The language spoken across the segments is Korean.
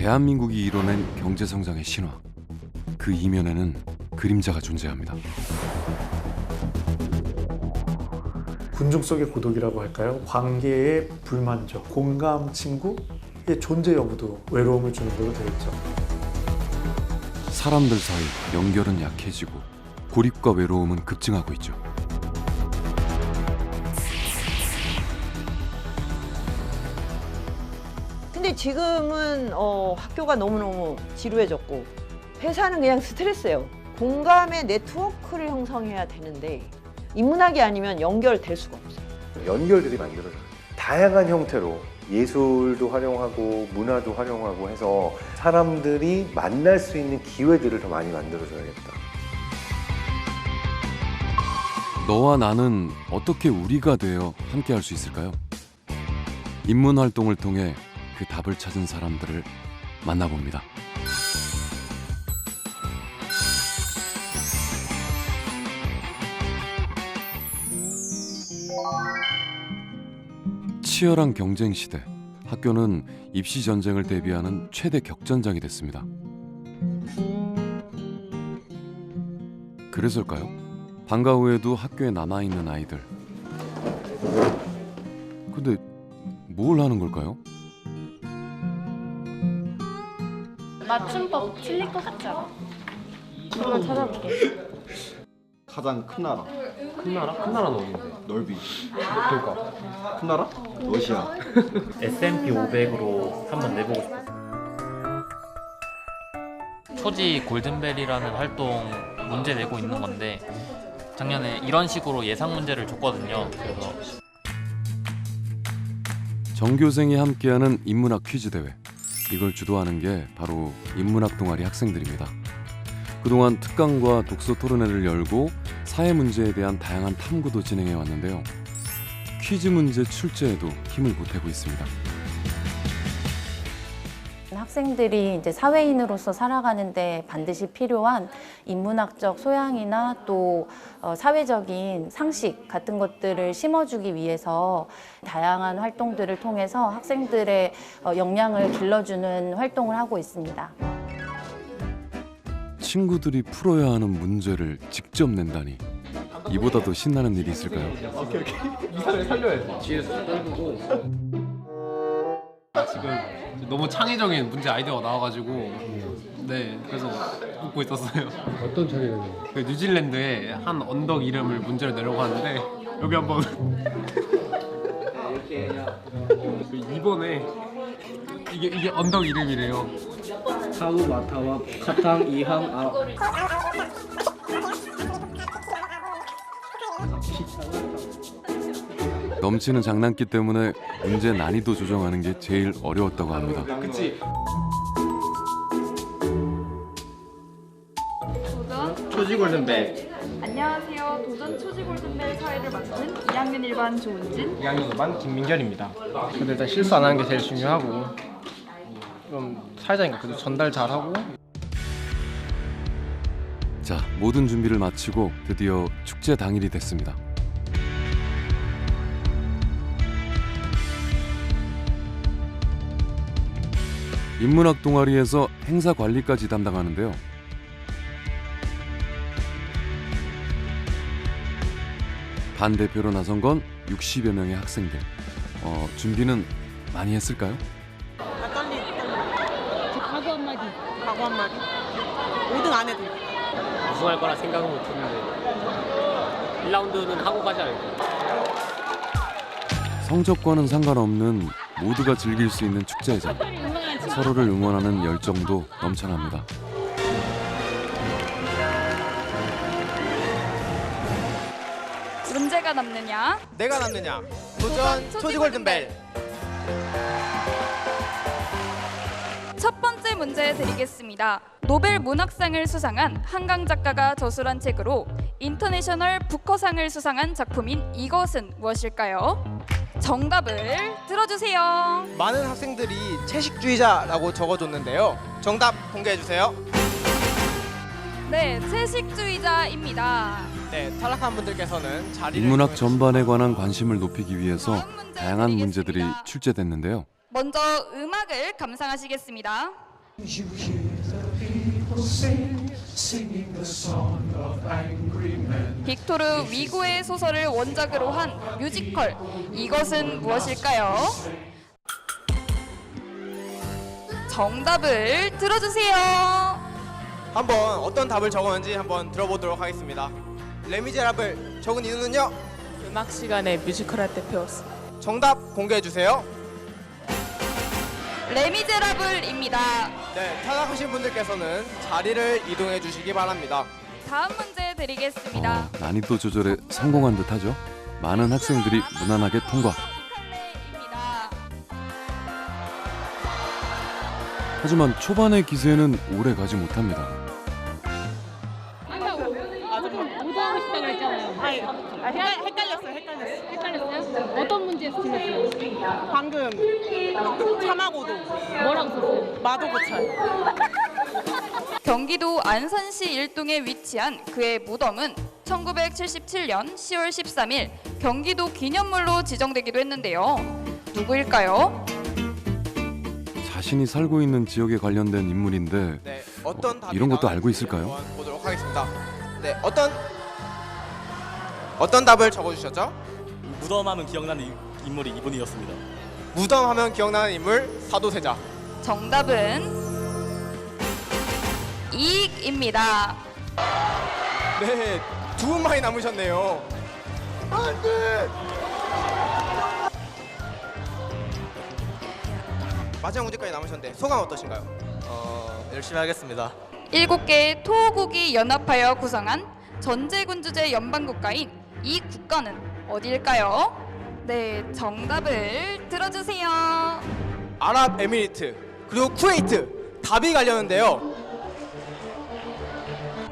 대한민국이 이뤄낸 경제성장의 신화. 그 이면에는 그림자가 존재합니다. 군중 속의 고독이라고 할까요? 관계의 불만족, 공감 친구의 존재 여부도 외로움을 주는 대로 되어 있죠. 사람들 사이 연결은 약해지고 고립과 외로움은 급증하고 있죠. 근데 지금은 학교가 너무너무 지루해졌고 회사는 그냥 스트레스예요. 공감의 네트워크를 형성해야 되는데 인문학이 아니면 연결될 수가 없어요. 연결들이 만들어져요. 다양한 형태로 예술도 활용하고 문화도 활용하고 해서 사람들이 만날 수 있는 기회들을 더 많이 만들어줘야겠다. 너와 나는 어떻게 우리가 되어 함께할 수 있을까요? 인문 활동을 통해 그 답을 찾은 사람들을 만나봅니다. 치열한 경쟁 시대, 학교는 입시 전쟁을 대비하는 최대 격전장이 됐습니다. 그래서일까요? 방과 후에도 학교에 남아있는 아이들. 근데 뭘 하는 걸까요? 맞춤법 틀릴 것 같지 않아? 한번 찾아볼게. 가장 큰 나라. 큰 나라? 큰 나라는 어딘데? 넓이. 그러니까 큰 나라? 러시아. S&P 500으로 한번 내보고 싶었어. 초지 골든벨이라는 활동 문제 내고 있는 건데 작년에 이런 식으로 예상 문제를 줬거든요. 그래서 전교생이 함께하는 인문학 퀴즈 대회. 이걸 주도하는 게 바로 인문학 동아리 학생들입니다. 그동안 특강과 독서 토론회를 열고 사회 문제에 대한 다양한 탐구도 진행해 왔는데요. 퀴즈 문제 출제에도 힘을 보태고 있습니다. 학생들이 이제 사회인으로서 살아가는데 반드시 필요한 인문학적 소양이나 또 사회적인 상식 같은 것들을 심어주기 위해서 다양한 활동들을 통해서 학생들의 역량을 길러주는 활동을 하고 있습니다. 친구들이 풀어야 하는 문제를 직접 낸다니 이보다 더 신나는 일이 있을까요? 오케이. 이사를 살려야지. 뒤에서 떨고. 지금 너무 창의적인 문제 아이디어가 나와가지고 네 그래서 웃고 있었어요. 어떤 차이가 그 뉴질랜드에 한 언덕 이름을 문제로 내려고 하는데 여기 한번 그 이번에 이게 언덕 이름이래요. 타우 마타와 카탕 이항 아 넘치는 장난기 때문에 문제 난이도 조정하는 게 제일 어려웠다고 합니다. 그치? 도전 초지 골든벨. 안녕하세요. 도전 초지 골든벨 사회를 맡은 2학년 1반 조은진. 2학년 2반 김민결입니다. 근데 일단 실수 안 하는 게 제일 중요하고 좀 사회자니까 그래도 전달 잘하고. 자, 모든 준비를 마치고 드디어 축제 당일이 됐습니다. 인문학 동아리에서 행사 관리까지 담당하는데요. 반대표로 나선 건 60여 명의 학생들. 준비는 많이 했을까요? 각오 한마디. 각오 한마디. 5등 안 해도. 우승할 거라 생각은 못했는데 1라운드는 하고 가지 않을까. 성적과는 상관없는 모두가 즐길 수 있는 축제장. 서로를 응원하는 열정도 넘쳐납니다. 문제가 남느냐? 내가 남느냐. 도전 초지 골든벨. 첫 번째 문제 드리겠습니다. 노벨 문학상을 수상한 한강 작가가 저술한 책으로 인터내셔널 부커상을 수상한 작품인 이것은 무엇일까요? 정답을 들어주세요. 많은 학생들이 채식주의자라고 적어줬는데요. 정답 공개해주세요. 네, 채식주의자입니다. 네, 탈락한 분들께서는 자리를 인문학 전반에 관한 관심을 높이기 위해서 다양한 문제들이 출제됐는데요. 먼저 음악을 감상하시겠습니다. 빅토르 위고의 소설을 원작으로 한 뮤지컬. 이것은 무엇일까요? 정답을 들어주세요. 한번 어떤 답을 적었는지 한번 들어보도록 하겠습니다. 레미제라블 적은 이유는요? 음악 시간에 뮤지컬 할 때 배웠어. 정답 공개해 주세요. 레미제라블입니다. 네, 탈락하신 분들께서는 자리를 이동해 주시기 바랍니다. 다음 문제 드리겠습니다. 난이도 조절에 성공한 듯하죠. 많은 학생들이 무난하게 통과. 하지만 초반의 기세는 오래 가지 못합니다. 오도하고 싶다고 그랬잖아요. 헷갈렸어요? 어떤 문제에서 틀렸어요? 방금 참하고도 뭐라고 썼어요? 마도고찰. 경기도 안산시 일동에 위치한 그의 무덤은 1977년 10월 13일 경기도 기념물로 지정되기도 했는데요. 누구일까요? 자신이 살고 있는 지역에 관련된 인물인데 네, 어떤 이런 것도 알고 있을까요? 한번 보도록 하겠습니다. 네, 어떤 답을 적어주셨죠? 무덤하면 기억나는 인물이 이분이었습니다. 무덤하면 기억나는 인물 사도세자. 정답은 이익입니다. 네, 두 분만이 남으셨네요. 안돼. 마지막 문제까지 남으셨는데 소감 어떠신가요? 열심히 하겠습니다. 7개의 토호국이 연합하여 구성한 전제군주제 연방국가인 이 국가는 어디일까요? 네, 정답을 들어주세요. 아랍에미리트 그리고 쿠웨이트 답이 갈렸는데요.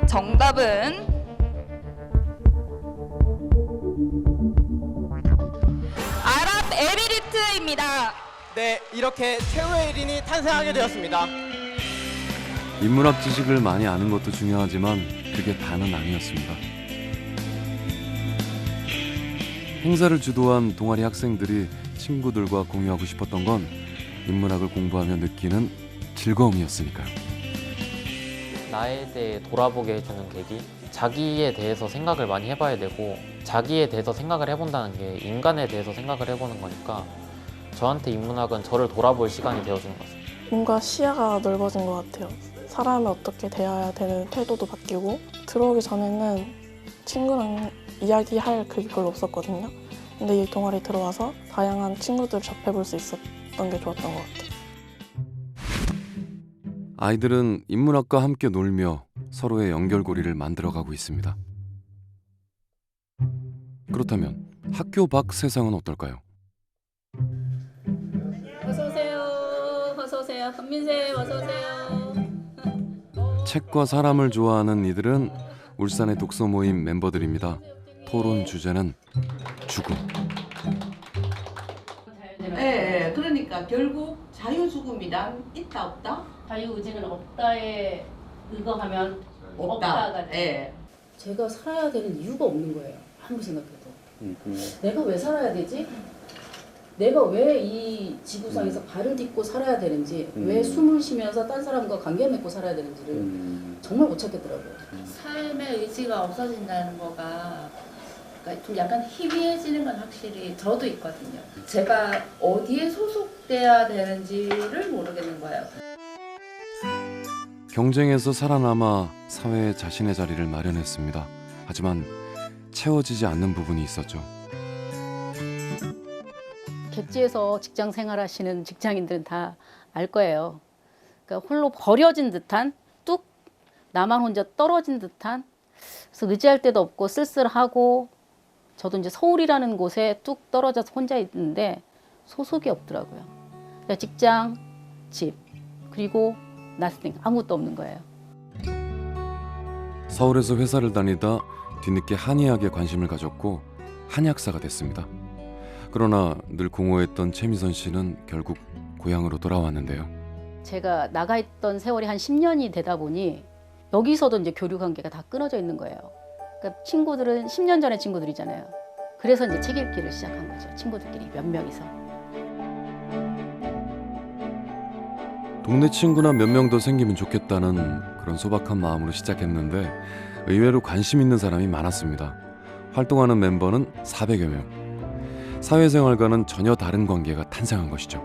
정답은 아랍에미리트입니다. 네, 이렇게 최후의 1인이 탄생하게 되었습니다. 인문학 지식을 많이 아는 것도 중요하지만 그게 다는 아니었습니다. 행사를 주도한 동아리 학생들이 친구들과 공유하고 싶었던 건 인문학을 공부하며 느끼는 즐거움이었으니까요. 나에 대해 돌아보게 해주는 계기, 자기에 대해서 생각을 많이 해봐야 되고 자기에 대해서 생각을 해본다는 게 인간에 대해서 생각을 해보는 거니까 저한테 인문학은 저를 돌아볼 시간이 되어주는 것 같습니다. 뭔가 시야가 넓어진 것 같아요. 사람을 어떻게 대해야 되는 태도도 바뀌고 들어오기 전에는 친구랑 이야기할 그게 별로 없었거든요. 근데 이 동아리 들어와서 다양한 친구들을 접해볼 수 있었던 게 좋았던 것 같아요. 아이들은 인문학과 함께 놀며 서로의 연결고리를 만들어가고 있습니다. 그렇다면 학교 밖 세상은 어떨까요? 어서 오세요. 어서 오세요. 현민쌤 어서 오세요. 책과 사람을 좋아하는 이들은 울산의 독서 모임 멤버들입니다. 토론 주제는 죽음. 네, 그러니까 결국 자유죽음이란 있다 없다? 자유의지는 없다에 의거하면 없다가 돼. 제가 살아야 되는 이유가 없는 거예요. 아무리 생각해도. 내가 왜 살아야 되지? 내가 왜 이 지구상에서 발을 딛고 살아야 되는지, 왜 숨을 쉬면서 딴 사람과 관계 맺고 살아야 되는지를 정말 못 찾겠더라고요. 삶의 의지가 없어진다는 거가 그러니까 좀 약간 희미해지는 건 확실히 저도 있거든요. 제가 어디에 소속돼야 되는지를 모르겠는 거예요. 경쟁에서 살아남아 사회에 자신의 자리를 마련했습니다. 하지만 채워지지 않는 부분이 있었죠. 객지에서 직장 생활하시는 직장인들은 다 알 거예요. 그러니까 홀로 버려진 듯한, 뚝 나만 혼자 떨어진 듯한, 그래서 의지할 데도 없고 쓸쓸하고, 저도 이제 서울이라는 곳에 뚝 떨어져서 혼자 있는데 소속이 없더라고요. 그러니까 직장, 집, 그리고 nothing, 아무것도 없는 거예요. 서울에서 회사를 다니다 뒤늦게 한의학에 관심을 가졌고 한약사가 됐습니다. 그러나 늘 공허했던 최미선 씨는 결국 고향으로 돌아왔는데요. 제가 나가 있던 세월이 한 10년이 되다 보니 여기서도 이제 교류 관계가 다 끊어져 있는 거예요. 그러니까 친구들은 10년 전의 친구들이잖아요. 그래서 이제 책 읽기를 시작한 거죠. 친구들끼리 몇 명이서. 동네 친구나 몇 명 더 생기면 좋겠다는 그런 소박한 마음으로 시작했는데 의외로 관심 있는 사람이 많았습니다. 활동하는 멤버는 400여 명. 사회생활과는 전혀 다른 관계가 탄생한 것이죠.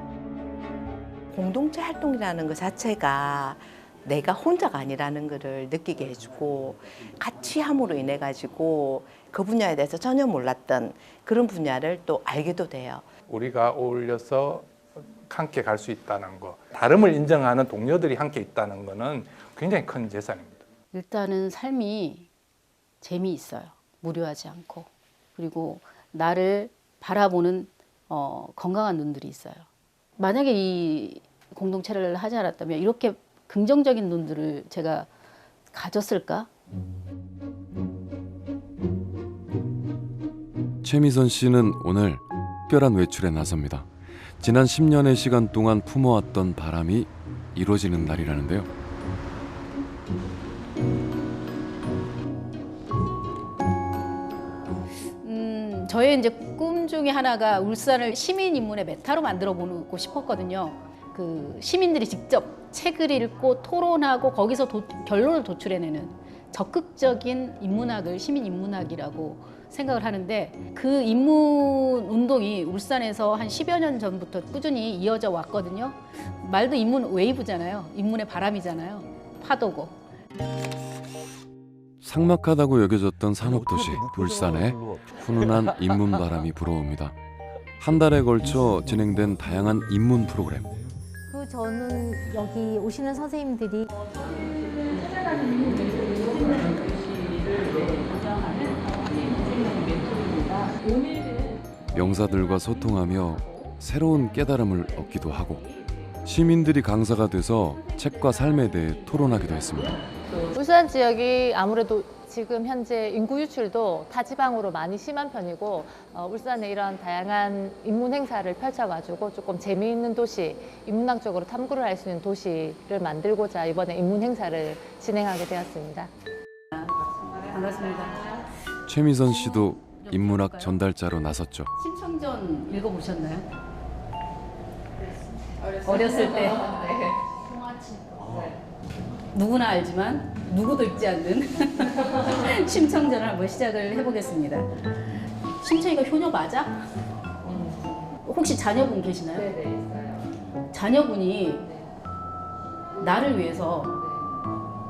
공동체 활동이라는 것 자체가 내가 혼자가 아니라는 것을 느끼게 해주고 같이 함으로 인해 가지고 그 분야에 대해서 전혀 몰랐던 그런 분야를 또 알게도 돼요. 우리가 어울려서 함께 갈 수 있다는 거, 다름을 인정하는 동료들이 함께 있다는 거는 굉장히 큰 재산입니다. 일단은 삶이 재미있어요. 무료하지 않고. 그리고 나를 바라보는 건강한 눈들이 있어요. 만약에 이 공동체를 하지 않았다면 이렇게 긍정적인 눈들을 제가 가졌을까? 최미선 씨는 오늘 특별한 외출에 나섭니다. 지난 10년의 시간 동안 품어왔던 바람이 이루어지는 날이라는데요. 저의 이제 꿈 중에 하나가 울산을 시민 인문의 메타로 만들어 보고 싶었거든요. 그 시민들이 직접 책을 읽고 토론하고 거기서 결론을 도출해내는 적극적인 인문학을 시민 인문학이라고 생각을 하는데 그 인문 운동이 울산에서 한 10여 년 전부터 꾸준히 이어져 왔거든요. 말도 인문 웨이브잖아요. 인문의 바람이잖아요. 파도고. 삭막하다고 여겨졌던 산업도시 울산에 훈훈한 인문 바람이 불어옵니다. 한 달에 걸쳐 진행된 다양한 인문 프로그램. 저는 여기 오시는 선생님들이 명사들과 소통하며 새로운 깨달음을 얻기도 하고 시민들이 강사가 돼서 책과 삶에 대해 토론하기도 했습니다. 울산 지역이 아무래도 지금 현재 인구 유출도 타 지방으로 많이 심한 편이고 울산에 이런 다양한 인문 행사를 펼쳐가지고 조금 재미있는 도시, 인문학적으로 탐구를 할 수 있는 도시를 만들고자 이번에 인문 행사를 진행하게 되었습니다. 반갑습니다. 최미선 씨도 인문학 전달자로 나섰죠. 심청전 읽어보셨나요? 어렸을 때. 누구나 알지만 누구도 읽지 않는 심청전을 한번 시작을 해보겠습니다. 심청이가 효녀 맞아? 혹시 자녀분 계시나요? 네, 자녀분이 나를 위해서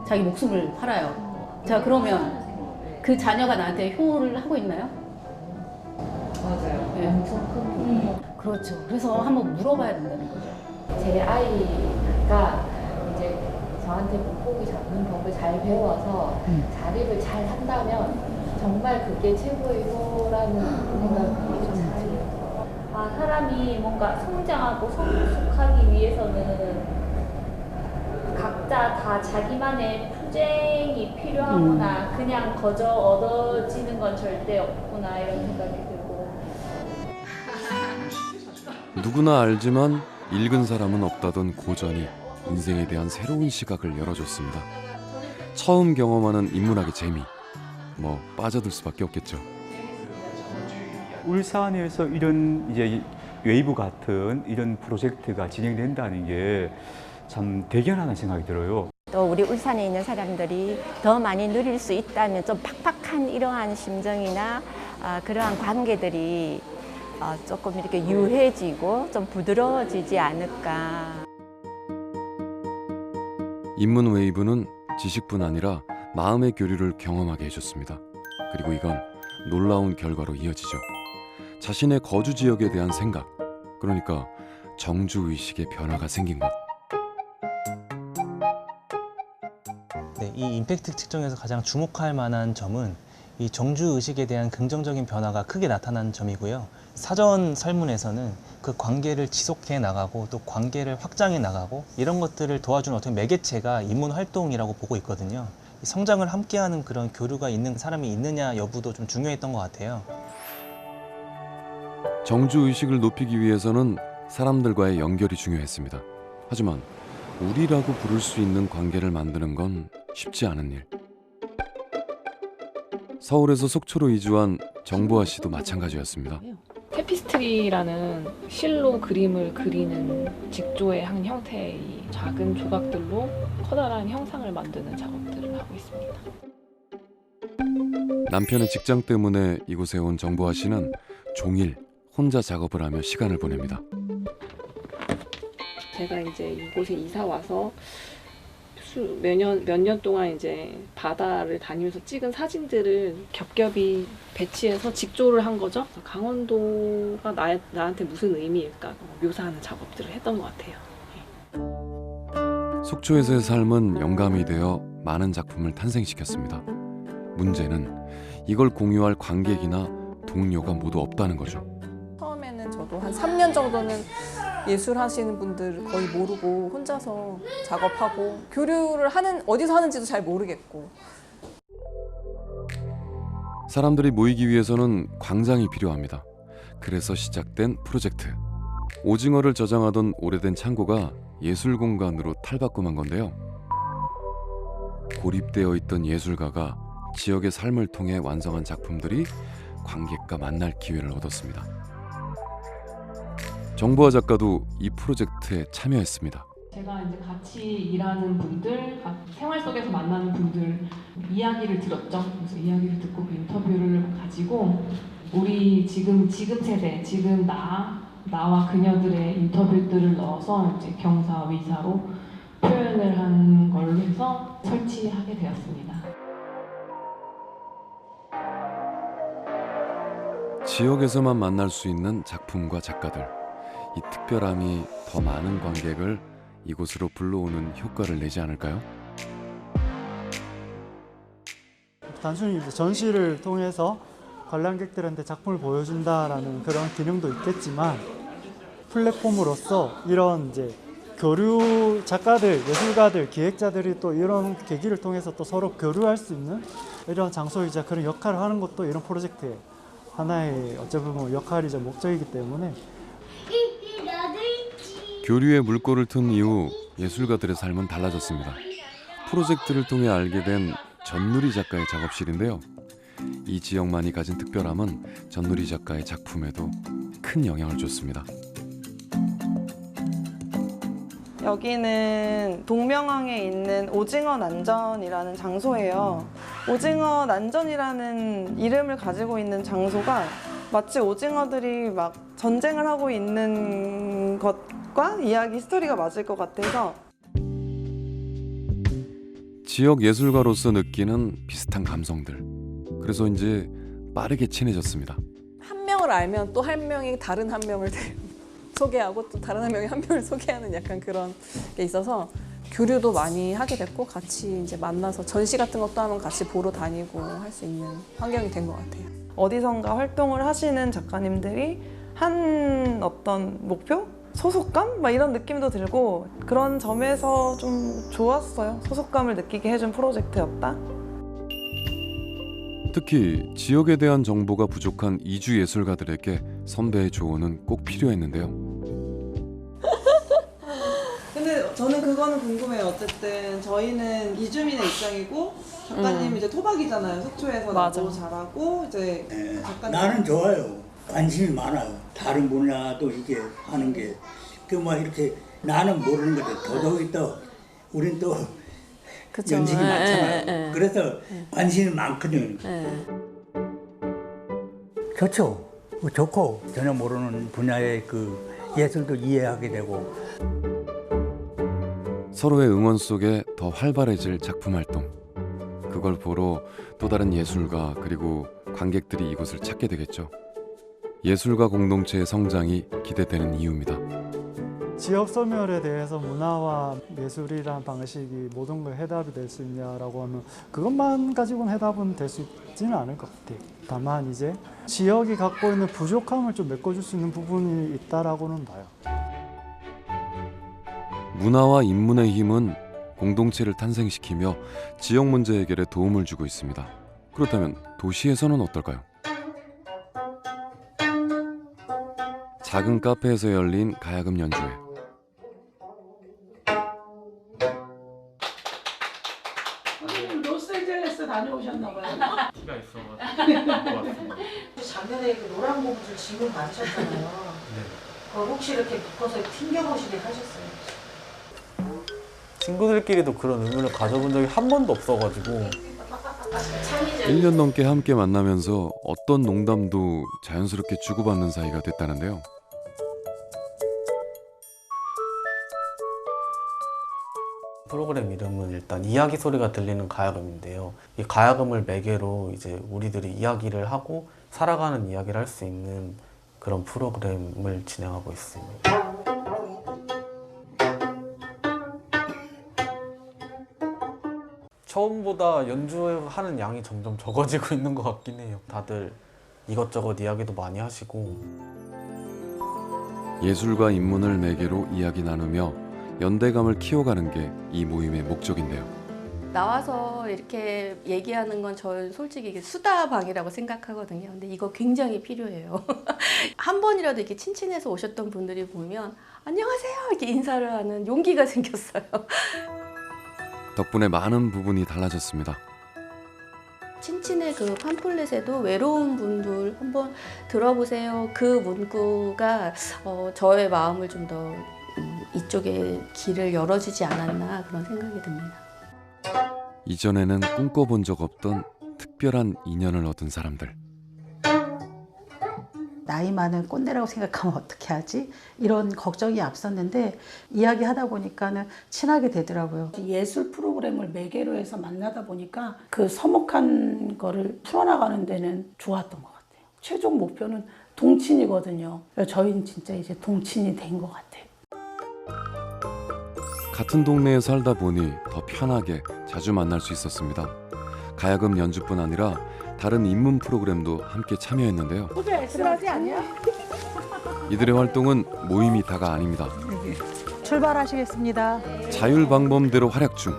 자기 목숨을 팔아요. 자, 그러면 그 자녀가 나한테 효를 하고 있나요? 맞아요. 네. 엄청 큰 그렇죠. 그래서 한번 물어봐야 된다는 거죠. 제 아이가 이제 저한테 물고기 잡는 법을 잘 배워서 자립을 잘 한다면 정말 그게 최고의 효라는 생각이 좀 들어요. 아, 사람이 뭔가 성장하고 성숙하기 위해서는 각자 다 자기만의 투쟁이 필요하구나. 그냥 거저 얻어지는 건 절대 없구나 이런 생각이 들고. 누구나 알지만 읽은 사람은 없다던 고전이 인생에 대한 새로운 시각을 열어줬습니다. 처음 경험하는 인문학의 재미, 뭐 빠져들 수밖에 없겠죠. 울산에서 이런 이제 웨이브 같은 이런 프로젝트가 진행된다는 게 참 대견하다는 생각이 들어요. 또 우리 울산에 있는 사람들이 더 많이 누릴 수 있다면 좀 팍팍한 이러한 심정이나 그러한 관계들이 조금 이렇게 유해지고 좀 부드러워지지 않을까. 인문 웨이브는 지식뿐 아니라 마음의 교류를 경험하게 해줬습니다. 그리고 이건 놀라운 결과로 이어지죠. 자신의 거주 지역에 대한 생각, 그러니까 정주 의식의 변화가 생긴 것. 네, 이 임팩트 측정에서 가장 주목할 만한 점은 이 정주 의식에 대한 긍정적인 변화가 크게 나타난 점이고요. 사전 설문에서는 그 관계를 지속해 나가고 또 관계를 확장해 나가고 이런 것들을 도와주는 어떤 매개체가 인문 활동이라고 보고 있거든요. 성장을 함께하는 그런 교류가 있는 사람이 있느냐 여부도 좀 중요했던 것 같아요. 정주 의식을 높이기 위해서는 사람들과의 연결이 중요했습니다. 하지만 우리라고 부를 수 있는 관계를 만드는 건 쉽지 않은 일. 서울에서 속초로 이주한 정보아 씨도 마찬가지였습니다. 테피스트리라는 실로 그림을 그리는 직조의 한 형태의 작은 조각들로 커다란 형상을 만드는 작업들을 하고 있습니다. 남편의 직장 때문에 이곳에 온 정보아 씨는 종일 혼자 작업을 하며 시간을 보냅니다. 제가 이제 이곳에 이사 와서 몇 년 동안 이제 바다를 다니면서 찍은 사진들을 겹겹이 배치해서 직조를 한 거죠. 강원도가 나한테 무슨 의미일까 묘사하는 작업들을 했던 것 같아요. 속초에서의 삶은 영감이 되어 많은 작품을 탄생시켰습니다. 문제는 이걸 공유할 관객이나 동료가 모두 없다는 거죠. 처음에는 저도 한 3년 정도는 예술 하시는 분들 거의 모르고 혼자서 작업하고 교류를 어디서 하는지도 잘 모르겠고. 사람들이 모이기 위해서는 광장이 필요합니다. 그래서 시작된 프로젝트. 오징어를 저장하던 오래된 창고가 예술 공간으로 탈바꿈한 건데요. 고립되어 있던 예술가가 지역의 삶을 통해 완성한 작품들이 관객과 만날 기회를 얻었습니다. 정보아 작가도 이 프로젝트에 참여했습니다. 제가 이제 같이 일하는 분들, 생활 속에서 만나는 분들 이야기를 들었죠. 그래서 이야기를 듣고 그 인터뷰를 가지고 우리 지금 세대, 지금 나와 그녀들의 인터뷰들을 넣어서 이제 경사, 위사로 표현을 한 걸로 해서 설치하게 되었습니다. 지역에서만 만날 수 있는 작품과 작가들. 이 특별함이 더 많은 관객을 이곳으로 불러오는 효과를 내지 않을까요? 단순히 이제 전시를 통해서 관람객들한테 작품을 보여준다라는 그런 기능도 있겠지만 플랫폼으로서 이런 이제 교류 작가들, 예술가들, 기획자들이 또 이런 계기를 통해서 또 서로 교류할 수 있는 이런 장소이자 그런 역할을 하는 것도 이런 프로젝트의 하나의 어찌 보면 역할이자 목적이기 때문에 교류의 물꼬를 튼 이후 예술가들의 삶은 달라졌습니다. 프로젝트를 통해 알게 된 전누리 작가의 작업실인데요. 이 지역만이 가진 특별함은 전누리 작가의 작품에도 큰 영향을 줬습니다. 여기는 동명항에 있는 오징어 난전이라는 장소예요. 오징어 난전이라는 이름을 가지고 있는 장소가 마치 오징어들이 막 전쟁을 하고 있는 것과 이야기 스토리가 맞을 것 같아서 지역 예술가로서 느끼는 비슷한 감성들. 그래서인지 빠르게 친해졌습니다. 한 명을 알면 또 한 명이 다른 한 명을 소개하고 또 다른 한 명이 한 명을 소개하는 약간 그런 게 있어서 교류도 많이 하게 됐고 같이 이제 만나서 전시 같은 것도 하면 같이 보러 다니고 할 수 있는 환경이 된 것 같아요. 어디선가 활동을 하시는 작가님들이 한 어떤 목표? 소속감? 막 이런 느낌도 들고 그런 점에서 좀 좋았어요. 소속감을 느끼게 해준 프로젝트였다. 특히 지역에 대한 정보가 부족한 이주 예술가들에게 선배의 조언은 꼭 필요했는데요. 근데 저는 그거는 궁금해요. 어쨌든 저희는 이주민의 입장이고 작가님은 이제 토박이잖아요. 속초에서 나도 잘하고 이제 작가님 나는 좋아요. 관심이 많아요. 다른 분야도 이게 하는 게 그 뭐 이렇게 나는 모르는 것들 더더욱이 또 우린 또 그쵸. 연식이 많잖아요. 그래서 관심이 많거든요. 좋죠. 좋고 전혀 모르는 분야의 그 예술도 이해하게 되고 서로의 응원 속에 더 활발해질 작품 활동. 그걸 보러 또 다른 예술가 그리고 관객들이 이곳을 찾게 되겠죠. 예술가 공동체의 성장이 기대되는 이유입니다. 지역 소멸에 대해서 문화와 예술이란 방식이 모든 걸 해답이 될 수 있냐라고 하면 그것만 가지고는 해답은 될 수 있지는 않을 것 같아요. 다만 이제 지역이 갖고 있는 부족함을 좀 메꿔줄 수 있는 부분이 있다라고는 봐요. 문화와 인문의 힘은 공동체를 탄생시키며 지역 문제 해결에 도움을 주고 있습니다. 그렇다면 도시에서는 어떨까요? 작은 카페에서 열린 가야금 연주회. 로스앤젤레스 다녀오셨나 봐요. 티가 있어가지고 왔습니다. 작년에 그 노란 고무줄 질문 받으셨잖아요. 그걸 혹시 이렇게 묶어서 튕겨보시게 하셨어요? 친구들끼리도 그런 의문을 가져본 적이 한 번도 없어가지고 1년 넘게 함께 만나면서 어떤 농담도 자연스럽게 주고받는 사이가 됐다는데요. 프로그램 이름은 일단 이야기 소리가 들리는 가야금인데요. 이 가야금을 매개로 이제 우리들이 이야기를 하고 살아가는 이야기를 할 수 있는 그런 프로그램을 진행하고 있습니다. 처음보다 연주하는 양이 점점 적어지고 있는 것 같긴 해요. 다들 이것저것 이야기도 많이 하시고 예술과 인문을 매개로 이야기 나누며 연대감을 키워가는 게 이 모임의 목적인데요. 나와서 이렇게 얘기하는 건 저는 솔직히 이게 수다방이라고 생각하거든요. 근데 이거 굉장히 필요해요. 한 번이라도 이렇게 친친해서 오셨던 분들이 보면 안녕하세요 이렇게 인사를 하는 용기가 생겼어요. 덕분에 많은 부분이 달라졌습니다. 친친의 그 팜플렛에도 외로운 분들 한번 들어보세요. 그 문구가 저의 마음을 좀 더 이쪽에 길을 열어주지 않았나 그런 생각이 듭니다. 이전에는 꿈꿔본 적 없던 특별한 인연을 얻은 사람들. 나이 많은 꼰대라고 생각하면 어떻게 하지? 이런 걱정이 앞섰는데 이야기하다 보니까는 친하게 되더라고요. 예술 프로그램을 매개로 해서 만나다 보니까 그 서먹한 거를 풀어나가는 데는 좋았던 것 같아요. 최종 목표는 동친이거든요. 저희는 진짜 이제 동친이 된 것 같아요. 같은 동네에 살다 보니 더 편하게 자주 만날 수 있었습니다. 가야금 연주뿐 아니라 다른 인문 프로그램도 함께 참여했는데요. 후배 엑스라지 아니야? 이들의 활동은 모임이 다가 아닙니다. 출발하시겠습니다. 자율방범대로 활약 중.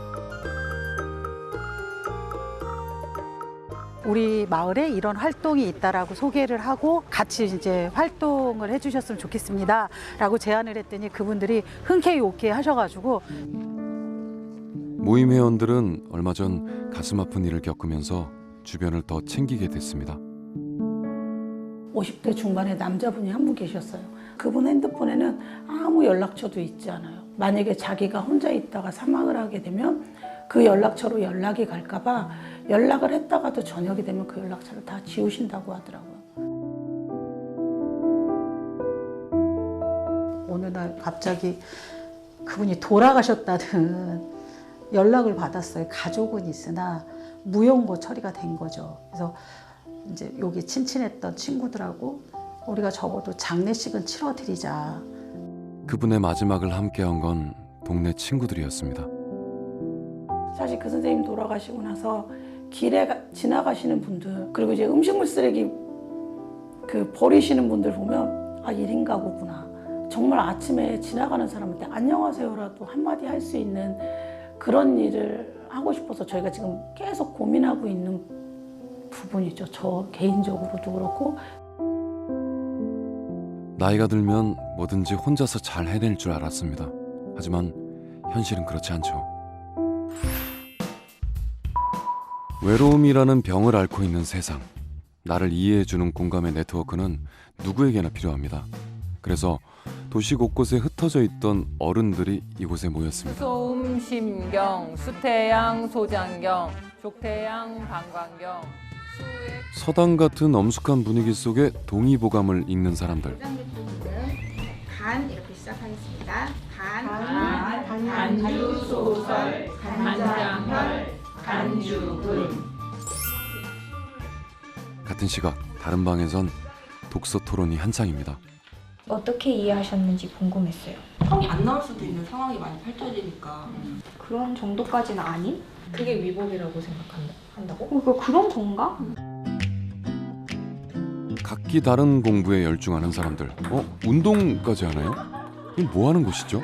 우리 마을에 이런 활동이 있다라고 소개를 하고 같이 이제 활동을 해주셨으면 좋겠습니다라고 제안을 했더니 그분들이 흔쾌히 오케이 하셔가지고 모임 회원들은 얼마 전 가슴 아픈 일을 겪으면서 주변을 더 챙기게 됐습니다. 50대 중반의 남자분이 한 분 계셨어요. 그분 핸드폰에는 아무 연락처도 있지 않아요. 만약에 자기가 혼자 있다가 사망을 하게 되면 그 연락처로 연락이 갈까 봐 연락을 했다가도 저녁이 되면 그 연락처를 다 지우신다고 하더라고요. 어느 날 갑자기 그분이 돌아가셨다는 연락을 받았어요. 가족은 있으나 무용고 처리가 된 거죠. 그래서 이제 여기 친친했던 친구들하고 우리가 적어도 장례식은 치러드리자. 그분의 마지막을 함께한 건 동네 친구들이었습니다. 사실 그 선생님 돌아가시고 나서 길에 지나가시는 분들 그리고 이제 음식물 쓰레기 그 버리시는 분들 보면 아 1인 가구구나. 정말 아침에 지나가는 사람한테 안녕하세요라도 한마디 할 수 있는 그런 일을 하고 싶어서 저희가 지금 계속 고민하고 있는 부분이죠. 저 개인적으로도 그렇고. 나이가 들면 뭐든지 혼자서 잘 해낼 줄 알았습니다. 하지만 현실은 그렇지 않죠. 외로움이라는 병을 앓고 있는 세상. 나를 이해해주는 공감의 네트워크는 누구에게나 필요합니다. 그래서 도시 곳곳에 흩어져 있던 어른들이 이곳에 모였습니다. 소음, 심경, 수태양, 소장경, 족태양, 방광경, 서당 같은 엄숙한 분위기 속에 동의보감을 읽는 사람들. 간 이렇게 시작하겠습니다. 간주소설, 간장헐, 간주분. 같은 시각 다른 방에선 독서 토론이 한창입니다. 어떻게 이해하셨는지 궁금했어요. 성이 안 나올 수도 있는 상황이 많이 펼쳐지니까 그런 정도까지는 아닌? 그게 위법이라고 생각한다고? 그런 건가? 각기 다른 공부에 열중하는 사람들. 운동까지 하나요? 이건 뭐 하는 곳이죠?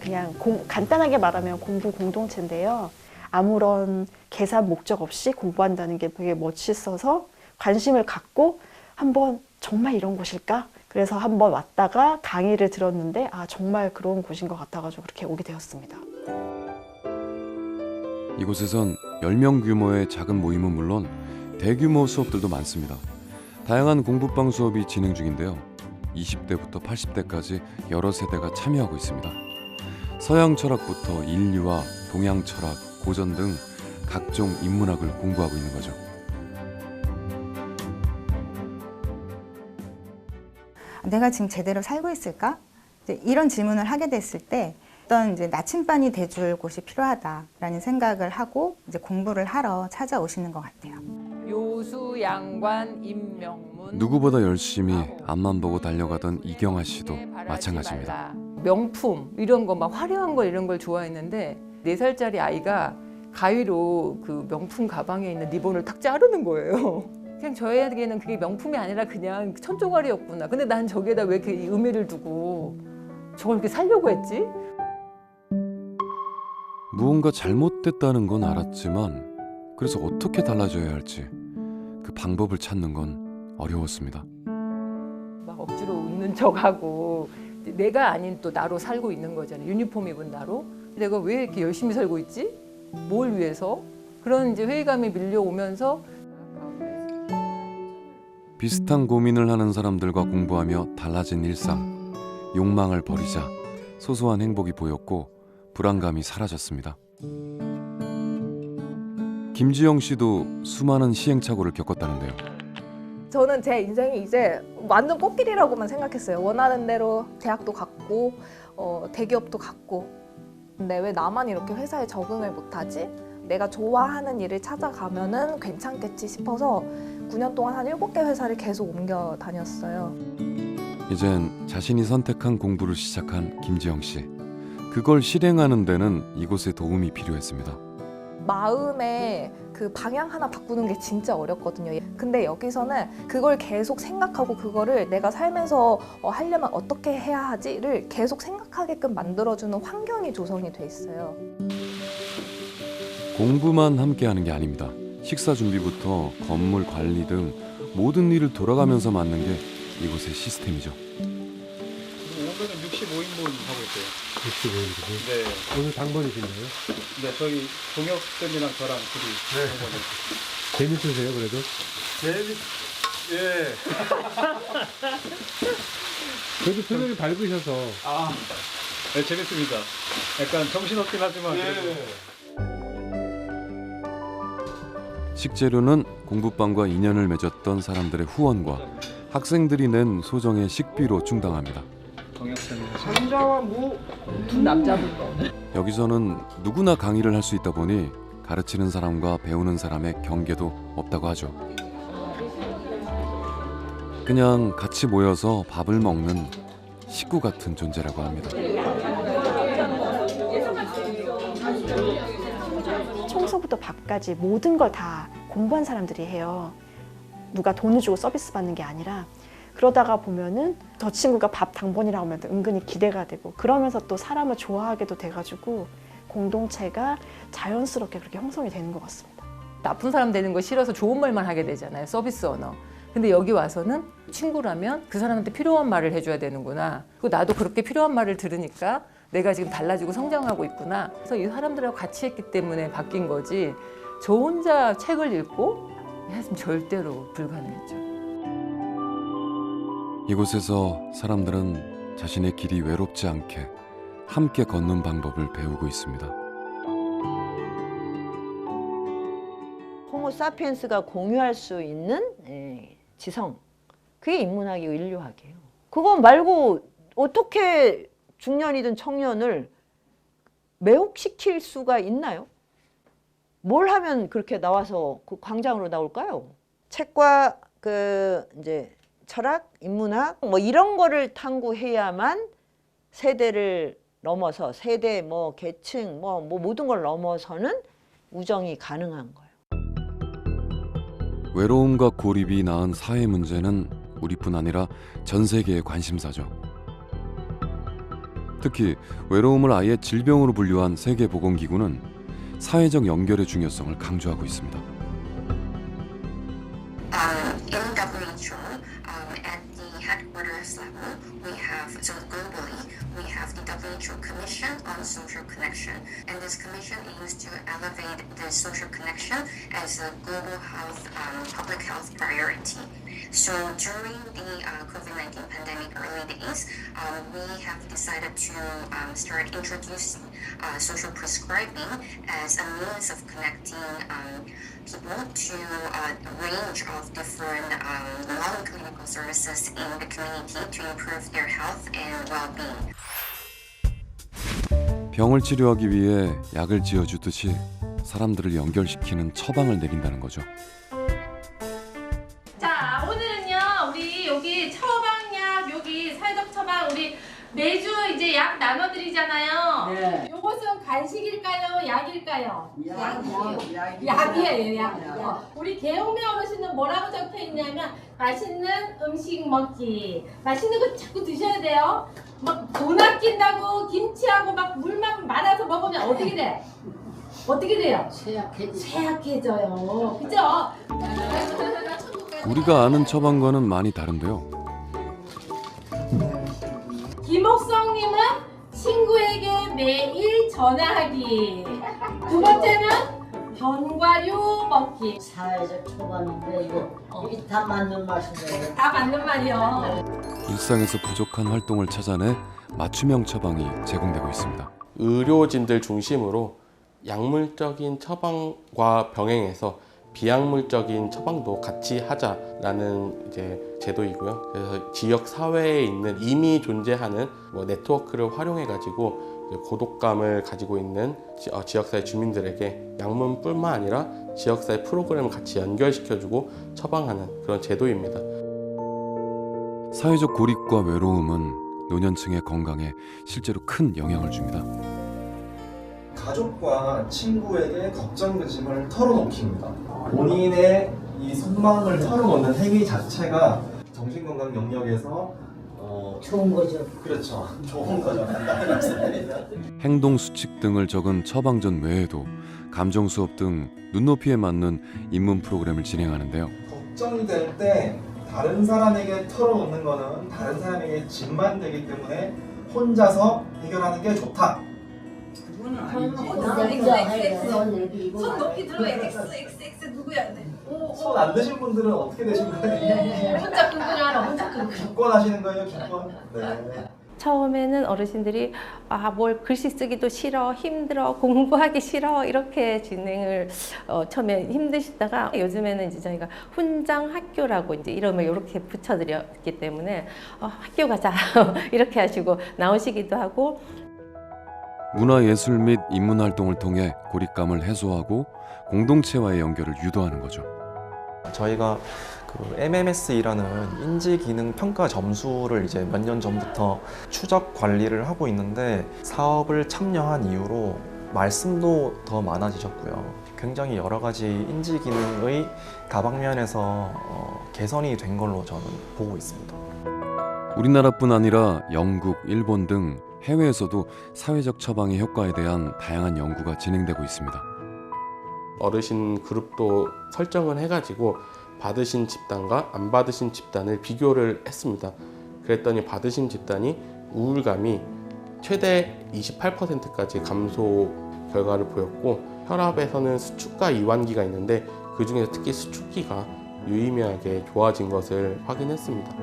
그냥 간단하게 말하면 공부 공동체인데요. 아무런 계산 목적 없이 공부한다는 게 되게 멋있어서 관심을 갖고 한번 정말 이런 곳일까? 그래서 한번 왔다가 강의를 들었는데 정말 그런 곳인 것 같아가지고 그렇게 오게 되었습니다. 이곳에선 10명 규모의 작은 모임은 물론 대규모 수업들도 많습니다. 다양한 공부방 수업이 진행 중인데요. 20대부터 80대까지 여러 세대가 참여하고 있습니다. 서양 철학부터 인류와 동양 철학, 고전 등 각종 인문학을 공부하고 있는 거죠. 내가 지금 제대로 살고 있을까? 이제 이런 질문을 하게 됐을 때 어떤 이제 나침반이 돼줄 곳이 필요하다라는 생각을 하고 이제 공부를 하러 찾아오시는 것 같아요. 요수, 양관, 임명문. 누구보다 열심히 앞만 보고 달려가던 이경아 씨도 마찬가지입니다. 명품 이런 거 막 화려한 거 이런 걸 좋아했는데 4살짜리 아이가 가위로 그 명품 가방에 있는 리본을 탁 자르는 거예요. 그냥 저에게는 그게 명품이 아니라 그냥 천종아리였구나. 근데 난 저기에다 왜 이렇게 의미를 두고 저걸 이렇게 살려고 했지? 무언가 잘못됐다는 건 알았지만 그래서 어떻게 달라져야 할지 그 방법을 찾는 건 어려웠습니다. 막 억지로 웃는 척하고 내가 아닌 또 나로 살고 있는 거잖아요. 유니폼 입은 나로. 내가 왜 이렇게 열심히 살고 있지? 뭘 위해서? 그런 이제 회의감이 밀려오면서 비슷한 고민을 하는 사람들과 공부하며 달라진 일상, 욕망을 버리자 소소한 행복이 보였고 불안감이 사라졌습니다. 김지영 씨도 수많은 시행착오를 겪었다는데요. 저는 제 인생이 이제 완전 꽃길이라고만 생각했어요. 원하는 대로 대학도 갔고 대기업도 갔고. 근데 왜 나만 이렇게 회사에 적응을 못하지? 내가 좋아하는 일을 찾아가면은 괜찮겠지 싶어서 9년 동안 한 7개 회사를 계속 옮겨 다녔어요. 이젠 자신이 선택한 공부를 시작한 김지영 씨. 그걸 실행하는 데는 이곳의 도움이 필요했습니다. 마음의 그 방향 하나 바꾸는 게 진짜 어렵거든요. 근데 여기서는 그걸 계속 생각하고 그거를 내가 살면서 하려면 어떻게 해야 하지를 계속 생각하게끔 만들어주는 환경이 조성이 돼 있어요. 공부만 함께하는 게 아닙니다. 식사 준비부터 건물 관리 등 모든 일을 돌아가면서 맡는 게 이곳의 시스템이죠. 오늘은 65인분 하고 있어요. 65인분? 네. 오늘 당번이신가요? 네, 저희 동혁쌤이랑 저랑 둘이 당번이에요. 재밌으세요, 그래도? 예. 그래도 표정이 밝으셔서. 네, 재밌습니다. 약간 정신없긴 하지만. 식재료는 공부방과 인연을 맺었던 사람들의 후원과 학생들이 낸 소정의 식비로 충당합니다. 감자와 무. 두 남자분. 여기서는 누구나 강의를 할 수 있다 보니 가르치는 사람과 배우는 사람의 경계도 없다고 하죠. 그냥 같이 모여서 밥을 먹는 식구 같은 존재라고 합니다. 청소부터 밥까지 모든 걸 다 공부한 사람들이 해요. 누가 돈을 주고 서비스 받는 게 아니라. 그러다가 보면은 저 친구가 밥 당번이라고 하면 은근히 기대가 되고 그러면서 또 사람을 좋아하게도 돼가지고 공동체가 자연스럽게 그렇게 형성이 되는 것 같습니다. 나쁜 사람 되는 거 싫어서 좋은 말만 하게 되잖아요. 서비스 언어. 근데 여기 와서는 친구라면 그 사람한테 필요한 말을 해줘야 되는구나. 그리고 나도 그렇게 필요한 말을 들으니까 내가 지금 달라지고 성장하고 있구나. 그래서 이 사람들하고 같이 했기 때문에 바뀐 거지. 저 혼자 책을 읽고 했으면 절대로 불가능했죠. 이곳에서 사람들은 자신의 길이 외롭지 않게 함께 걷는 방법을 배우고 있습니다. 호모사피엔스가 공유할 수 있는 지성, 그게 인문학이고 인류학이에요. 그거 말고 어떻게 중년이든 청년을 매혹시킬 수가 있나요? 뭘 하면 그렇게 나와서 그 광장으로 나올까요? 책과 이제 철학, 인문학 뭐 이런 거를 탐구해야만 세대를 넘어서 세대, 뭐 계층, 뭐 모든 걸 넘어서는 우정이 가능한 거예요. 외로움과 고립이 낳은 사회 문제는 우리뿐 아니라 전 세계의 관심사죠. 특히 외로움을 아예 질병으로 분류한 세계보건기구는 사회적 연결의 중요성을 강조하고 있습니다. at the headquarters level, we have, so globally, we have the WHO Commission on Social Connection, and this commission aims to elevate the social connection as a global health, public health priority. So during the COVID-19 pandemic early days, we have decided to start introducing social prescribing as a means of connecting people to a range of different non-clinical services in the community to improve their health and well-being. 병을 치료하기 위해 약을 지어주듯이 사람들을 연결시키는 처방을 내린다는 거죠. 자, 오늘은요, 우리 여기 처방약, 여기 사회적 처방, 우리 매주 이제 약 나눠드리잖아요. 네. 요것은 간식일까요? 약일까요? 약이에요. 약이에요, 약. 우리 개혁매 어르신은 뭐라고 적혀 있냐면, 맛있는 음식 먹기. 맛있는 거 자꾸 드셔야 돼요. 막 돈 아낀다고 김치하고 막 물만 말아서 먹으면 어떻게 돼? 어떻게 돼요? 쇠약해져요. 그죠? 우리가 아는 처방과는 많이 다른데요. 김옥성님은 친구에게 매일 전화하기. 두 번째는 견과류 먹기. 사회적 처방인데 이게 다 맞는 맛이네요. 다 맞는 말이요. 일상에서 부족한 활동을 찾아내 맞춤형 처방이 제공되고 있습니다. 의료진들 중심으로 약물적인 처방과 병행해서 비약물적인 처방도 같이 하자라는 이제 제도이고요. 그래서 지역 사회에 있는 이미 존재하는 네트워크를 활용해 가지고 고독감을 가지고 있는 지역사회 주민들에게 약물뿐만 아니라 지역사회 프로그램을 같이 연결시켜주고 처방하는 그런 제도입니다. 사회적 고립과 외로움은 노년층의 건강에 실제로 큰 영향을 줍니다. 가족과 친구에게 걱정, 근심을 털어놓기입니다. 본인의 이 속마음을 털어놓는 행위 자체가 정신건강 영역에서 좋은 거죠. 그렇죠. 좋은 거죠. 간단히 말씀드리면. 행동 수칙 등을 적은 처방전 외에도 감정 수업 등 눈높이에 맞는 입문 프로그램을 진행하는데요. 걱정이 될 때 다른 사람에게 털어놓는 거는 다른 사람에게 짐만 되기 때문에 혼자서 해결하는 게 좋다. 손 높이 들어 XX 누구야? 손 안 드신 분들은 어떻게 되신 거예요? 혼자 끙끙하라 혼자 끙끙. 기권하시는 거예요, 기권? 네. 처음에는 어르신들이 뭘 글씨 쓰기도 싫어, 힘들어, 공부하기 싫어 이렇게 진행을 처음에 힘드시다가 요즘에는 이제 저희가 훈장 학교라고 이제 이름을 이렇게 붙여드렸기 때문에 학교 가자 이렇게 하시고 나오시기도 하고. 문화예술 및 인문 활동을 통해 고립감을 해소하고 공동체와의 연결을 유도하는 거죠. 저희가 그 MMS이라는 인지기능 평가 점수를 이제 몇 년 전부터 추적 관리를 하고 있는데 사업을 참여한 이후로 말씀도 더 많아지셨고요. 굉장히 여러 가지 인지기능의 다방면에서 개선이 된 걸로 저는 보고 있습니다. 우리나라뿐 아니라 영국, 일본 등 해외에서도 사회적 처방의 효과에 대한 다양한 연구가 진행되고 있습니다. 어르신 그룹도 설정을 해가지고 받으신 집단과 안 받으신 집단을 비교를 했습니다. 그랬더니 받으신 집단이 우울감이 최대 28%까지 감소 결과를 보였고 혈압에서는 수축과 이완기가 있는데 그 중에서 특히 수축기가 유의미하게 좋아진 것을 확인했습니다.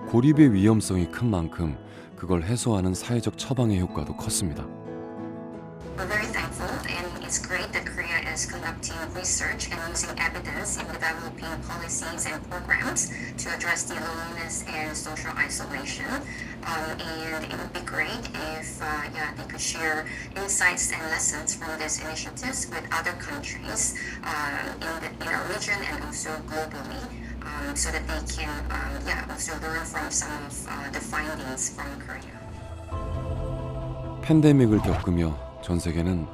고립의 위험성이 큰 만큼 그걸 해소하는 사회적 처방의 효과도 컸습니다. We're very thankful, and it's great that Korea is conducting research and using evidence in developing policies and programs to address the loneliness and social isolation. And it would be great if they could share insights and lessons from these initiatives with other countries in our region and also globally, so that they can also learn from some of the findings from Korea. 팬데믹을 겪으며 전 세계는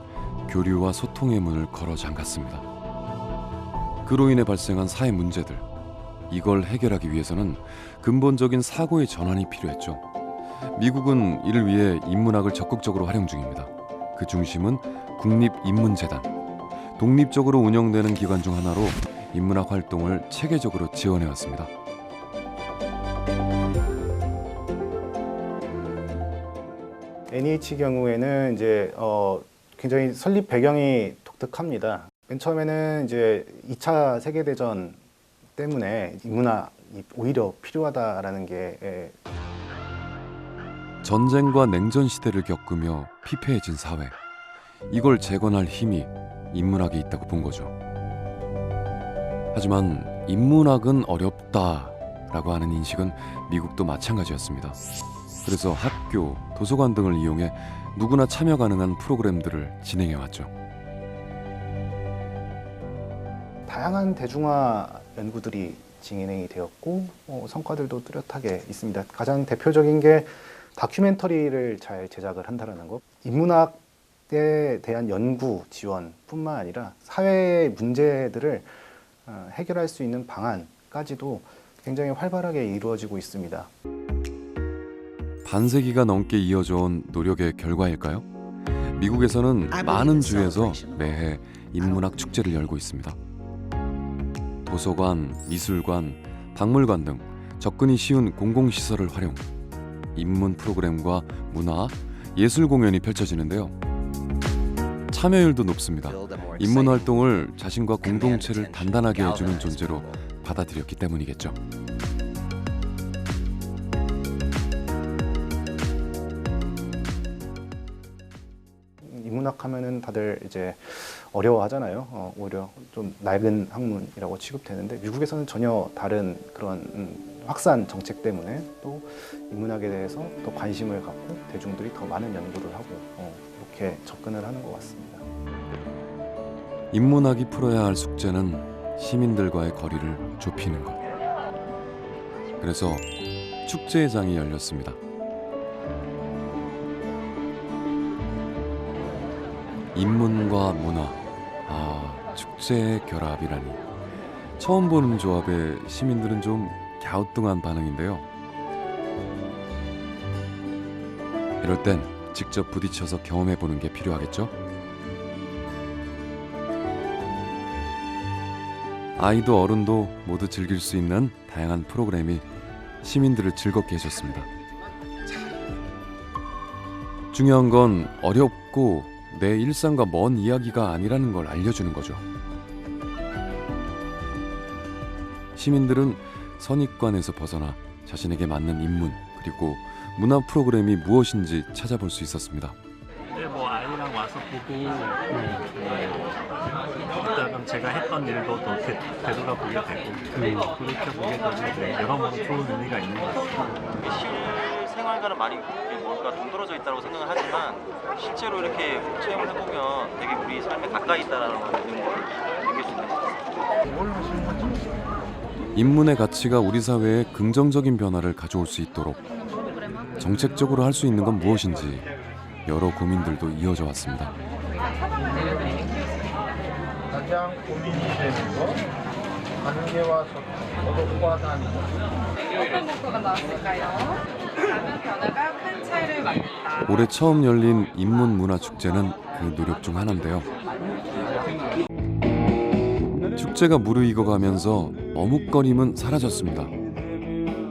교류와 소통의 문을 걸어 잠갔습니다. 그로 인해 발생한 사회 문제들, 이걸 해결하기 위해서는 근본적인 사고의 전환이 필요했죠. 미국은 이를 위해 인문학을 적극적으로 활용 중입니다. 그 중심은 국립인문재단, 독립적으로 운영되는 기관 중 하나로 인문학 활동을 체계적으로 지원해왔습니다. NEH 경우에는 이제 굉장히 설립 배경이 독특합니다. 맨 처음에는 이제 2차 세계대전 때문에 인문학이 오히려 필요하다라는 게 전쟁과 냉전 시대를 겪으며 피폐해진 사회, 이걸 재건할 힘이 인문학에 있다고 본 거죠. 하지만 인문학은 어렵다라고 하는 인식은 미국도 마찬가지였습니다. 그래서 학교, 도서관 등을 이용해 누구나 참여 가능한 프로그램들을 진행해왔죠. 다양한 대중화 연구들이 진행이 되었고 성과들도 뚜렷하게 있습니다. 가장 대표적인 게 다큐멘터리를 잘 제작을 한다는 것. 인문학에 대한 연구 지원뿐만 아니라 사회의 문제들을 해결할 수 있는 방안까지도 굉장히 활발하게 이루어지고 있습니다. 반세기가 넘게 이어져온 노력의 결과일까요? 미국에서는 많은 주에서 매해 인문학 축제를 열고 있습니다. 도서관, 미술관, 박물관 등 접근이 쉬운 공공시설을 활용, 인문 프로그램과 문화, 예술 공연이 펼쳐지는데요. 참여율도 높습니다. 인문 활동을 자신과 공동체를 단단하게 해주는 존재로 받아들였기 때문이겠죠. 인문학 하면은 다들 이제 어려워하잖아요. 오히려 좀 낡은 학문이라고 취급되는데 미국에서는 전혀 다른 그런 확산 정책 때문에 또 인문학에 대해서 더 관심을 갖고 대중들이 더 많은 연구를 하고 이렇게 접근을 하는 것 같습니다. 인문학이 풀어야 할 숙제는 시민들과의 거리를 좁히는 것. 그래서 축제의 장이 열렸습니다. 인문과 문화, 축제의 결합이라니. 처음 보는 조합에 시민들은 좀 갸우뚱한 반응인데요. 이럴 땐 직접 부딪혀서 경험해보는 게 필요하겠죠? 아이도 어른도 모두 즐길 수 있는 다양한 프로그램이 시민들을 즐겁게 해줬습니다. 중요한 건 어렵고 내 일상과 먼 이야기가 아니라는 걸 알려주는 거죠. 시민들은 선입관에서 벗어나 자신에게 맞는 인문 그리고 문화 프로그램이 무엇인지 찾아볼 수 있었습니다. 뭐 아이랑 와서 보고 일단은 제가 했던 일도 또 되돌아보게 되고 그렇게 보게 되면 여러모로 좋은 의미가 있는 것 같아요. 실생활과는 많이 뭔가 동떨어져 있다고 생각을 하지만 실제로 이렇게 체험을 해보면 되게 우리 삶에 가까이 있다는 걸 느낄 수 있는 것 같아요. 인문의 가치가 우리 사회에 긍정적인 변화를 가져올 수 있도록 정책적으로 할 수 있는 건 무엇인지 여러 고민들도 이어져 왔습니다. 가장 고민이 되는 거 관계와 소통과 단위. 어떤 목표가 나왔을까요? 작은 변화가 큰 차이를 만든다. 올해 처음 열린 인문문화축제는 그 노력 중 하나인데요. 축제가 무르익어가면서 머뭇거림은 사라졌습니다.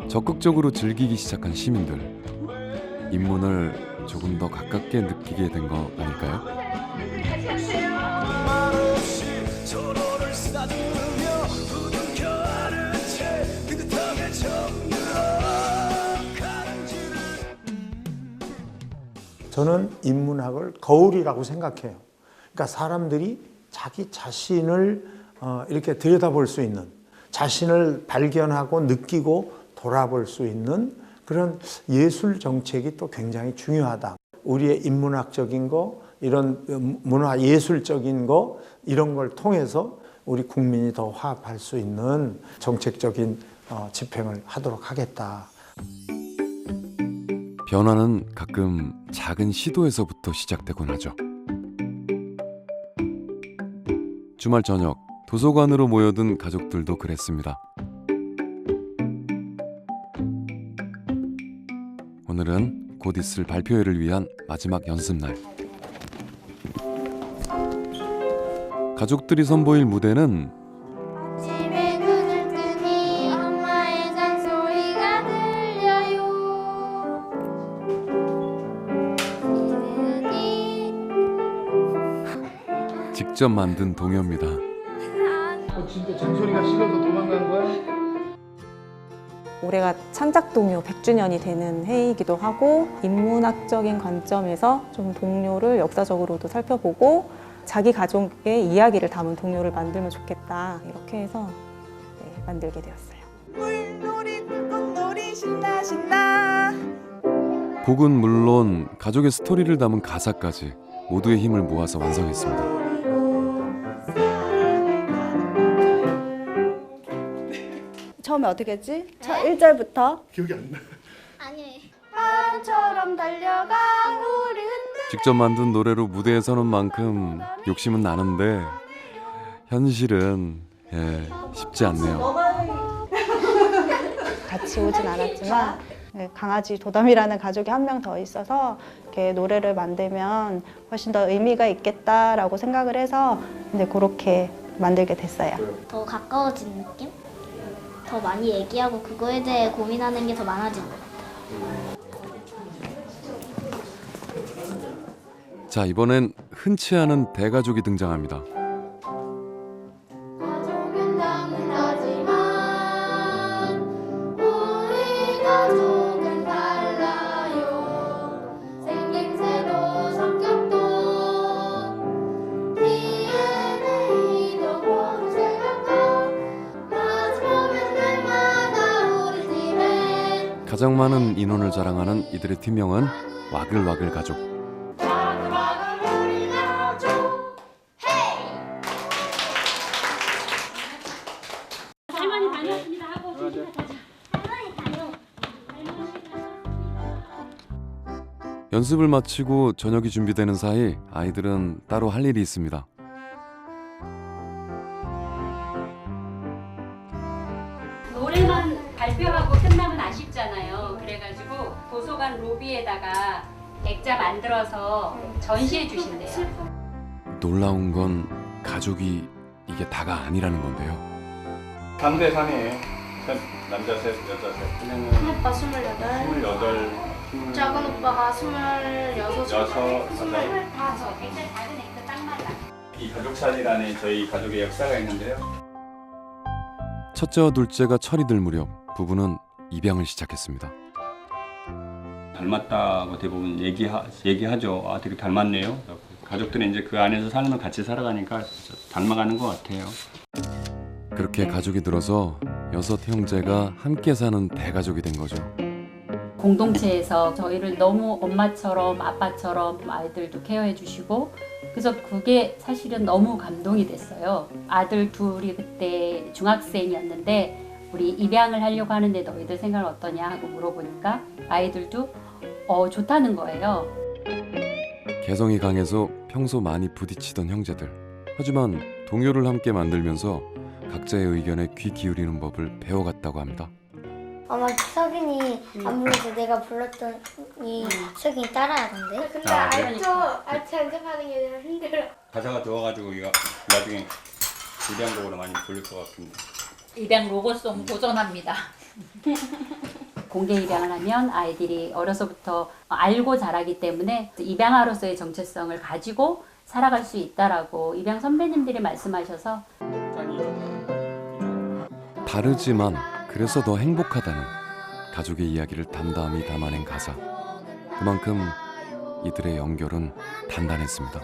적극적으로 즐기기 시작한 시민들. 인문을 조금 더 가깝게 느끼게 된 거 아닐까요? 저는 인문학을 거울이라고 생각해요. 그러니까 사람들이 자기 자신을 이렇게 들여다볼 수 있는, 자신을 발견하고 느끼고 돌아볼 수 있는 그런 예술 정책이 또 굉장히 중요하다. 우리의 인문학적인 거, 이런 문화 예술적인 거, 이런 걸 통해서 우리 국민이 더 화합할 수 있는 정책적인 집행을 하도록 하겠다. 변화는 가끔 작은 시도에서부터 시작되곤 하죠. 주말 저녁 도서관으로 모여든 가족들도 그랬습니다. 오늘은 곧 있을 발표회를 위한 마지막 연습날. 가족들이 선보일 무대는 집에 눈을 뜨니 엄마의 잔소리가 들려요. 직접 만든 동요입니다. 진짜 잔소리가 싫어서 도망간 거야? 올해가 창작동요 100주년이 되는 해이기도 하고 인문학적인 관점에서 좀 동요를 역사적으로도 살펴보고 자기 가족의 이야기를 담은 동요를 만들면 좋겠다 이렇게 해서 만들게 되었어요. 물놀이 불꽃놀이 신나 신나. 곡은 물론 가족의 스토리를 담은 가사까지 모두의 힘을 모아서 완성했습니다. 처음에 어떻게 했지? 첫 1절부터 기억이 안 나. 아니 바람처럼 달려가 우리 흔들. 직접 만든 노래로 무대에 서는 만큼 욕심은 나는데 현실은 쉽지 않네요. 같이 오진 않았지만 강아지 도담이라는 가족이 한 명 더 있어서 이렇게 노래를 만들면 훨씬 더 의미가 있겠다라고 생각을 해서 이제 그렇게 만들게 됐어요. 더 가까워진 느낌? 더 많이 얘기하고 그거에 대해 고민하는 게 더 많아진 것 같아요. 자, 이번엔 흔치 않은 대가족이 등장합니다. 가족은 남다지만 우리 가족은 달라요. 생김새도 성격도 DNA도 모두 생각도 마주 보면 날마다 우리 팀에 가장 많은 인원을 자랑하는 이들의 팀명은 와글와글 가족. 할머니 다녀왔습니다 하고 조심히 가자. 할머니 다녀. 연습을 마치고 저녁이 준비되는 사이 아이들은 따로 할 일이 있습니다. 노래만 발표하고 끝나면 아쉽잖아요. 그래가지고 도서관 로비에다가 액자 만들어서 전시해 주신대요. 놀라운 건 가족이 이게 다가 아니라는 건데요. 3대 3이에요. 남자 셋, 여자 셋. 큰 오빠 28, 28, 작은 오빠가 26, 25. 굉장히 작은 애가 딱 맞아. 이 가족찬이라는 저희 가족의 역사가 있는데요. 첫째와 둘째가 철이 들 무렵 부부는 입양을 시작했습니다. 닮았다고 대부분 얘기하죠. 아, 되게 닮았네요. 가족들은 이제 그 안에서 삶을 같이 살아가니까 닮아가는 것 같아요. 그렇게 가족이 들어서 6 형제가 함께 사는 대가족이 된 거죠. 공동체에서 저희를 너무 엄마처럼 아빠처럼 아이들도 케어해 주시고 그래서 그게 사실은 너무 감동이 됐어요. 아들 둘이 그때 중학생이었는데 우리 입양을 하려고 하는데 너희들 생각은 어떠냐 하고 물어보니까 아이들도 좋다는 거예요. 개성이 강해서 평소 많이 부딪히던 형제들. 하지만 동요를 함께 만들면서 각자의 의견에 귀 기울이는 법을 배워갔다고 합니다. 아마 석인이 안 불러서 내가 불렀더니 석인이 따라하던데? 근데 아, 그래? 알트 연습하는 게 좀 힘들어. 가사가 좋아가지고 이거 나중에 입양곡으로 많이 부를 것 같습니다. 입양 로고송 도전합니다. 공개 입양을 하면 아이들이 어려서부터 알고 자라기 때문에 입양아로서의 정체성을 가지고 살아갈 수 있다라고 입양 선배님들이 말씀하셔서 다르지만 그래서 더 행복하다는 가족의 이야기를 담담히 담아낸 가사. 그만큼 이들의 연결은 단단했습니다.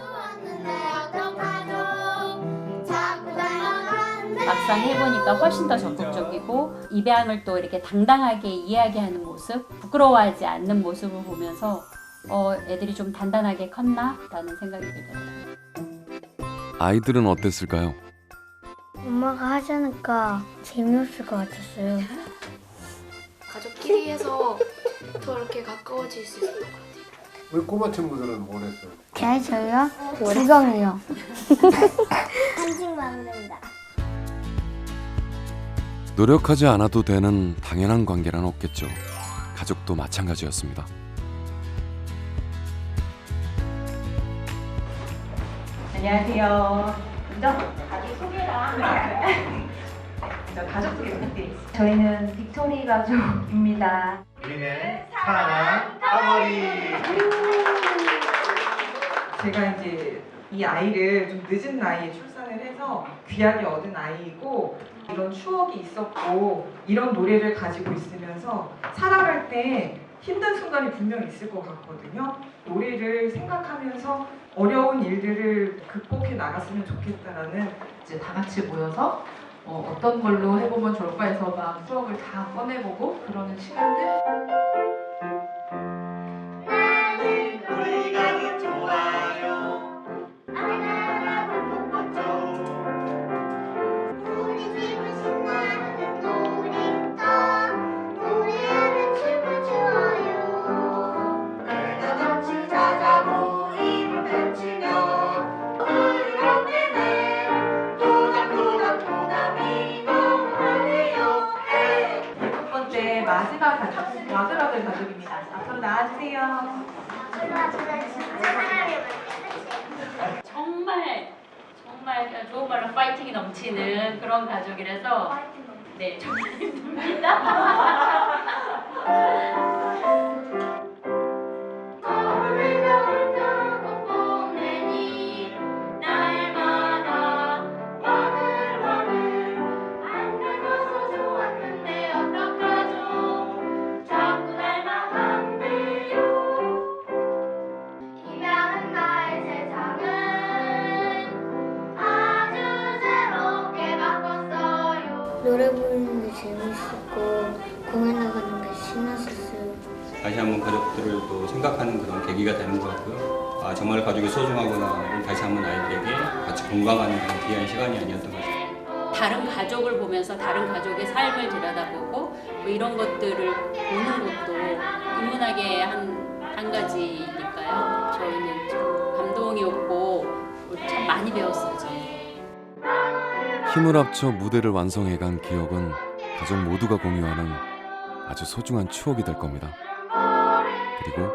막상 해보니까 훨씬 더 적극적이고 입양을 또 이렇게 당당하게 이야기하는 모습, 부끄러워하지 않는 모습을 보면서 애들이 좀 단단하게 컸나? 라는 생각이 들더라고요. 아이들은 어땠을까요? 엄마가 하자니까 재미없을 것 같았어요. 가족끼리 해서 더 이렇게 가까워질 수 있을 것 같아요. 우리 꼬마 친구들은 뭘 했어요? 저요? 지금이요. 한식 만든다. 노력하지 않아도 되는 당연한 관계란 없겠죠. 가족도 마찬가지였습니다. 안녕하세요. 먼저 자기소개랑 가족들이 부탁드리겠습니다. 저희는 빅토리 가족입니다. 우리는 사랑한 아버리. 제가 이제 이 아이를 좀 늦은 나이에 출산을 해서 귀하게 얻은 아이이고 이런 추억이 있었고 이런 노래를 가지고 있으면서 살아갈 때 힘든 순간이 분명 있을 것 같거든요. 노래를 생각하면서 어려운 일들을 극복해 나갔으면 좋겠다라는 이제 다 같이 모여서 어떤 걸로 해보면 좋을까 해서 막 추억을 다 꺼내보고 그러는 시간들. 마지막 가족, 와그라들 가족입니다. 앞으로 나와주세요. 정말 좋은 말로 파이팅이 넘치는 그런 가족이라서 네 정말 힘듭니다. 노래 부르는 게 재밌었고 공연 나가는 게 신났었어요. 다시 한번 가족들을 또 생각하는 그런 계기가 되는 것 같고요. 정말 가족이 소중하구나를 다시 한번 아이들에게 같이 공감하는 그런 귀한 시간이 아니었던 것 같습니다. 다른 가족을 보면서 다른 가족의 삶을 들여다보고 뭐 이런 것들을 보는 것도 인문학의 한 가지니까요. 저희는 참 감동이었고 참 많이 배웠어요. 저희. 힘을 합쳐 무대를 완성해간 기억은 가족 모두가 공유하는 아주 소중한 추억이 될 겁니다. 그리고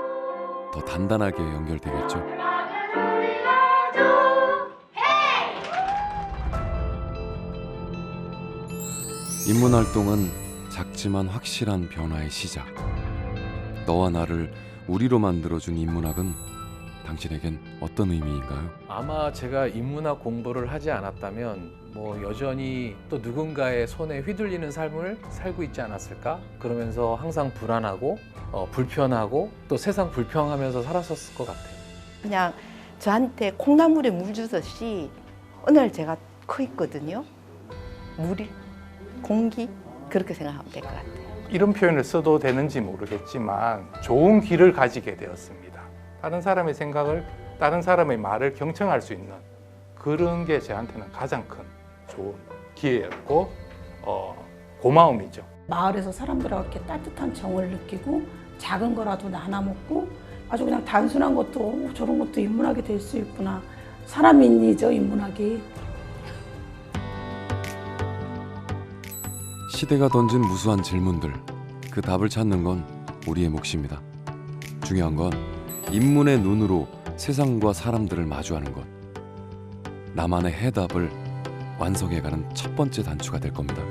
더 단단하게 연결되겠죠. 인문활동은 작지만 확실한 변화의 시작. 너와 나를 우리로 만들어준 인문학은 당신에겐 어떤 의미인가요? 아마 제가 인문학 공부를 하지 않았다면 여전히 또 누군가의 손에 휘둘리는 삶을 살고 있지 않았을까? 그러면서 항상 불안하고 불편하고 또 세상 불평하면서 살았었을 것 같아요. 그냥 저한테 콩나물에 물 주듯이 오늘 제가 커 있거든요. 물이, 공기 그렇게 생각하면 될 것 같아요. 이런 표현을 써도 되는지 모르겠지만 좋은 귀를 가지게 되었습니다. 다른 사람의 생각을, 다른 사람의 말을 경청할 수 있는 그런 게 저한테는 가장 큰 좋은 기회였고 고마움이죠. 마을에서 사람들하고 이렇게 따뜻한 정을 느끼고 작은 거라도 나눠 먹고 아주 그냥 단순한 것도 저런 것도 인문학이 될 수 있구나. 사람인이죠, 인문학이. 시대가 던진 무수한 질문들, 그 답을 찾는 건 우리의 몫입니다. 중요한 건 인문의 눈으로 세상과 사람들을 마주하는 것. 나만의 해답을 완성해가는 첫 번째 단추가 될 겁니다.